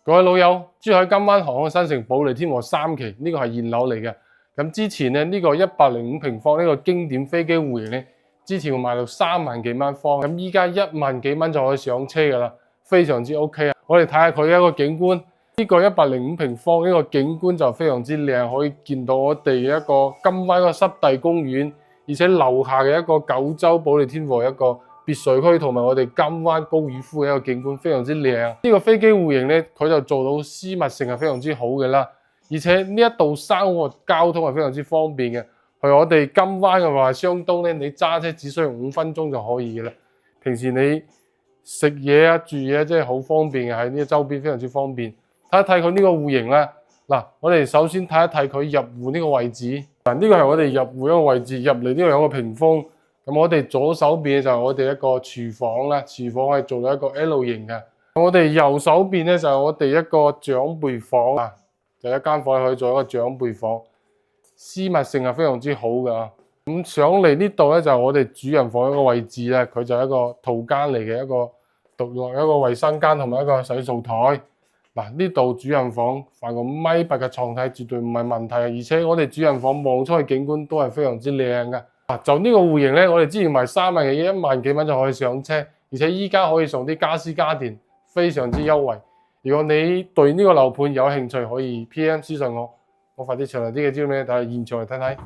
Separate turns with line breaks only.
各位老友，珠海金灣航空新城保利天和3期呢個係現樓嚟嘅。咁之前咧呢個105平方呢個經典飛機戶型咧，之前會賣到3萬幾蚊方，咁依家1萬幾蚊就可以上車噶啦，非常之 OK 啊！我哋睇下佢一個景觀，呢個105平方呢個景觀就非常之靚，可以見到我哋一個金灣個濕地公園，而且樓下嘅一個九州保利天和一個別墅區同埋我哋金灣高爾夫嘅一個景觀非常之靚。呢個飛機戶型咧，佢就做到私密性係非常之好嘅啦，而且呢一度生活交通係非常之方便嘅。去我哋金灣嘅話，相當咧，你揸車只需要5分鐘就可以嘅啦。平時你食嘢啊、住嘢真係好方便嘅，喺呢個周邊非常之方便。睇一睇佢呢個戶型啦。嗱，我哋首先睇一睇佢入戶呢個位置。嗱，呢個係我哋入戶一個位置，入嚟呢度有個屏風。咁我哋左手邊就係我哋一個廚房啦，廚房係做到一個 L 型嘅。我哋右手邊咧就係我哋一個長輩房啊，就一間房可以做一個長輩房，私密性係非常之好嘅。咁上嚟呢度咧就係我哋主人房一個位置啦，佢就係一個套間嚟嘅，一個獨立一個衛生間同埋一個洗漱台。嗱，呢度主人房放個米8嘅床體絕對唔係問題，而且我哋主人房望出去景觀都係非常之靚嘅。就呢個戶型咧，我哋之前賣3萬幾、1萬幾蚊就可以上車，而且依家可以送啲家私家電，非常之優惠。如果你對呢個樓盤有興趣，可以 PM 私信我，我發啲詳細啲嘅資料俾你睇，現場嚟睇睇。